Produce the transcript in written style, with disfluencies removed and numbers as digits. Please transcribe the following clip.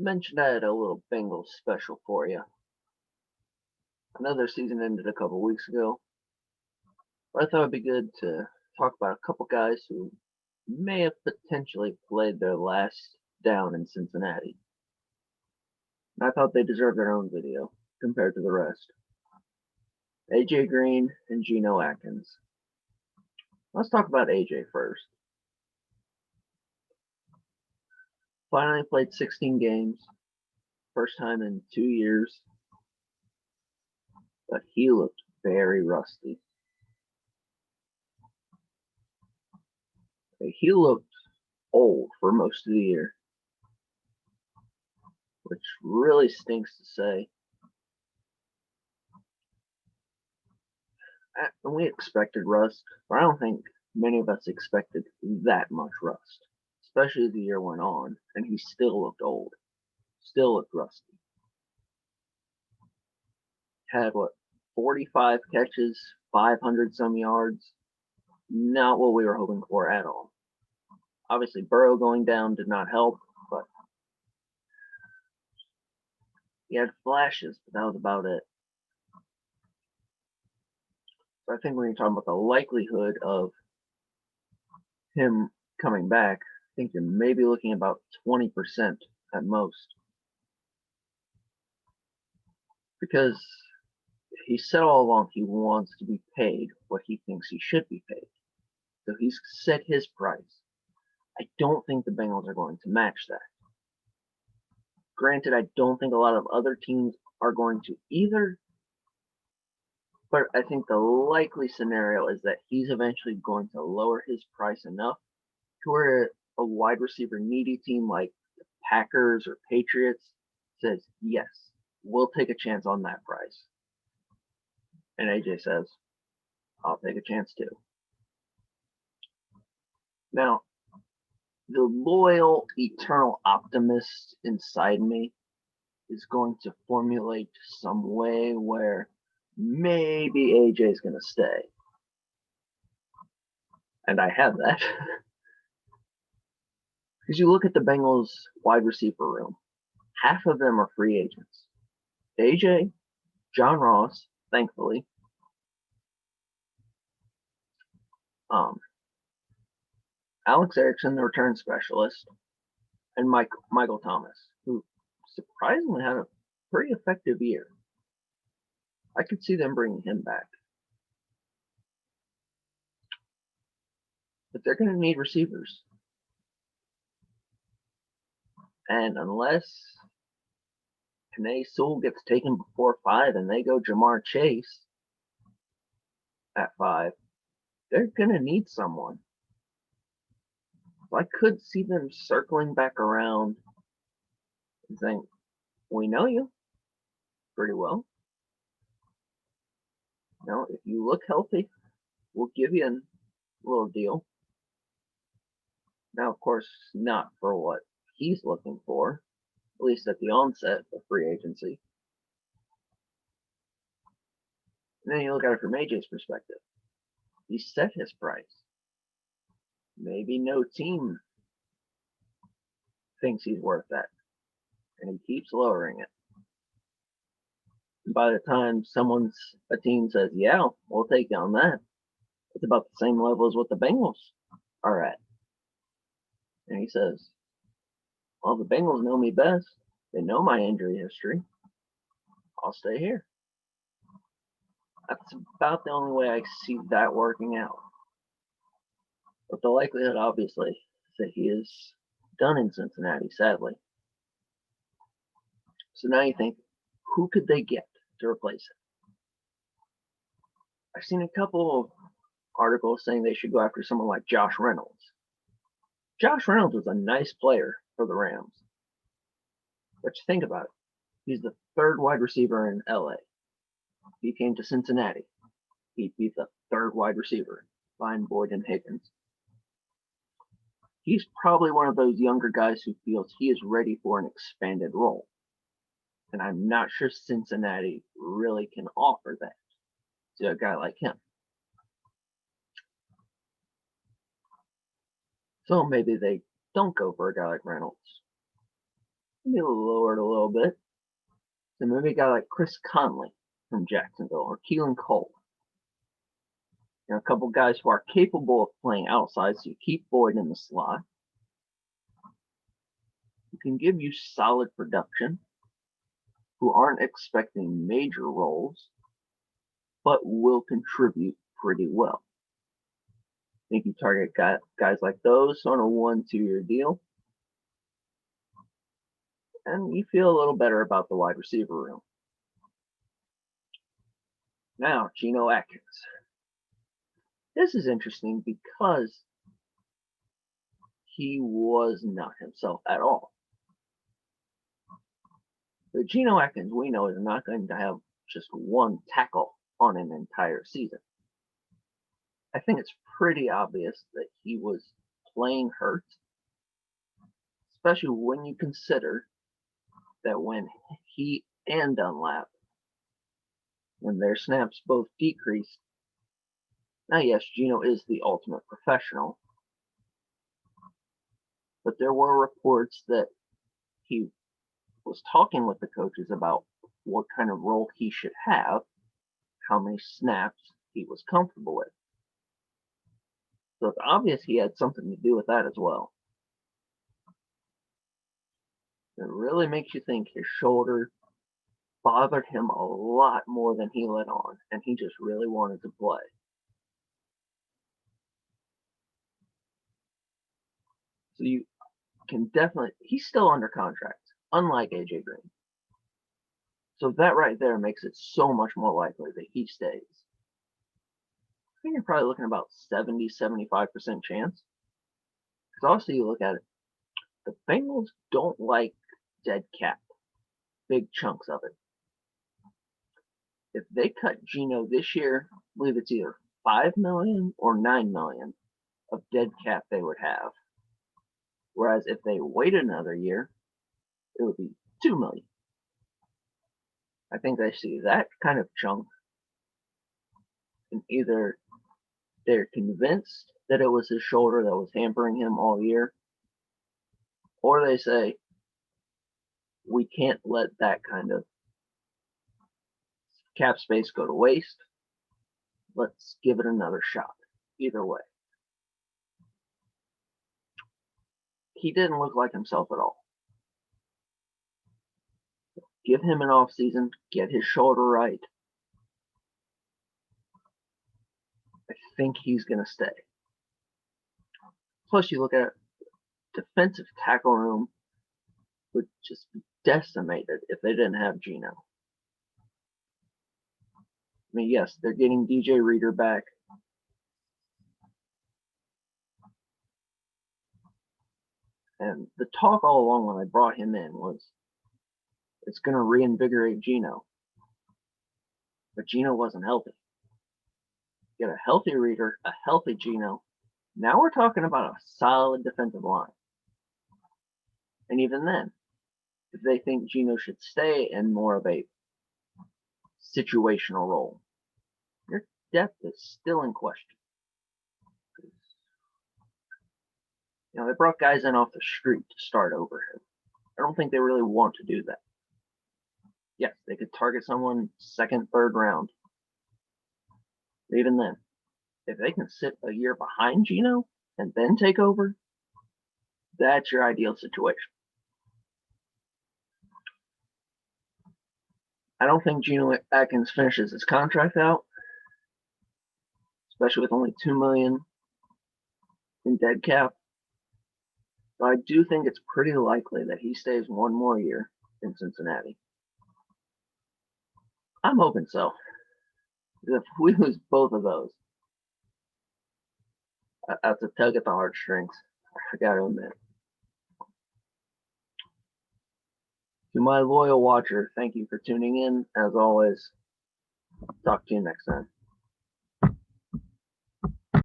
Mentioned I had a little Bengals special for you. I know their season ended a couple weeks ago, but I thought it'd be good to talk about a couple guys who may have potentially played their last down in Cincinnati. And I thought they deserved their own video compared to the rest. AJ Green and Geno Atkins. Let's talk about AJ first. Finally played 16 games, first time in 2 years, but he looked very rusty. He looked old for most of the year, which really stinks to say. And we expected rust, but I don't think many of us expected that much rust, especially as the year went on, and he still looked old, still looked rusty. Had 45 catches, 500 some yards, not what we were hoping for at all. Obviously, Burrow going down did not help, but he had flashes, but that was about it. So I think when you're talking about the likelihood of him coming back, I think you're maybe looking about 20% at most. Because he said all along he wants to be paid what he thinks he should be paid. So he's set his price. I don't think the Bengals are going to match that. Granted, I don't think a lot of other teams are going to either, but I think the likely scenario is that he's eventually going to lower his price enough to where a wide receiver needy team like the Packers or Patriots says, yes, we'll take a chance on that price. And AJ says, I'll take a chance too. Now, the loyal, eternal optimist inside me is going to formulate some way where maybe AJ is going to stay. And I have that. Because you look at the Bengals wide receiver room, half of them are free agents. AJ, John Ross, thankfully, Alex Erickson, the return specialist, and Michael Thomas, who surprisingly had a pretty effective year. I could see them bringing him back. But they're going to need receivers. And unless Penei Sewell gets taken before 5 and they go Jamar Chase at 5, they're going to need someone. So I could see them circling back around and saying, we know you pretty well. Now, if you look healthy, we'll give you a little deal. Now, of course, not for what he's looking for, at least at the onset of free agency. And then you look at it from AJ's perspective. He set his price. Maybe no team thinks he's worth that. And he keeps lowering it. And by the time a team says, yeah, we'll take you on that, it's about the same level as what the Bengals are at. And he says, well, the Bengals know me best. They know my injury history. I'll stay here. That's about the only way I see that working out. But the likelihood, obviously, is that he is done in Cincinnati, sadly. So now you think, who could they get to replace him? I've seen a couple of articles saying they should go after someone like Josh Reynolds. Josh Reynolds was a nice player for the Rams. But you think about it. He's the third wide receiver in LA. He came to Cincinnati. He'd be the third wide receiver behind Boyd and Higgins. He's probably one of those younger guys who feels he is ready for an expanded role. And I'm not sure Cincinnati really can offer that to a guy like him. So maybe they don't go for a guy like Reynolds. maybe lowered a little bit. So maybe a guy like Chris Conley from Jacksonville or Keelan Cole. A couple guys who are capable of playing outside, so you keep Boyd in the slot. Who can give you solid production, who aren't expecting major roles, but will contribute pretty well. I think you target guys like those on a 1-2-year deal, and you feel a little better about the wide receiver room. Now, Geno Atkins. This is interesting because he was not himself at all. The Geno Atkins we know is not going to have just one tackle on an entire season. I think it's pretty obvious that he was playing hurt, especially when you consider that when he and Dunlap, when their snaps both decreased. Now, yes, Geno is the ultimate professional, but there were reports that he was talking with the coaches about what kind of role he should have, how many snaps he was comfortable with. So it's obvious he had something to do with that as well. It really makes you think his shoulder bothered him a lot more than he let on, and he just really wanted to play. So you can definitely, he's still under contract, unlike AJ Green. So that right there makes it so much more likely that he stays. I think you're probably looking about 70-75% chance. Because also you look at it, the Bengals don't like dead cap, big chunks of it. If they cut Geno this year, I believe it's either $5 million or $9 million of dead cap they would have. Whereas if they waited another year, it would be $2 million. I think they see that kind of chunk, and either they're convinced that it was his shoulder that was hampering him all year, or they say, we can't let that kind of cap space go to waste. Let's give it another shot. Either way. He didn't look like himself at all. Give him an off season, get his shoulder right. I think he's going to stay. Plus, you look at it, defensive tackle room would just be decimated if they didn't have Geno. I mean, yes, they're getting DJ Reader back. And the talk all along when I brought him in was it's going to reinvigorate Geno. But Geno wasn't healthy. Get a healthy Reader, a healthy Geno. Now we're talking about a solid defensive line. And even then, if they think Geno should stay in more of a situational role, your depth is still in question. You know, they brought guys in off the street to start over him. I don't think they really want to do that. Yes, they could target someone second, third round. But even then, if they can sit a year behind Geno and then take over, that's your ideal situation. I don't think Geno Atkins finishes his contract out, especially with only $2 million in dead cap. But I do think it's pretty likely that he stays one more year in Cincinnati. I'm hoping so. If we lose both of those, that's a tug at the heartstrings. I got to admit. To my loyal watcher, thank you for tuning in. As always, talk to you next time.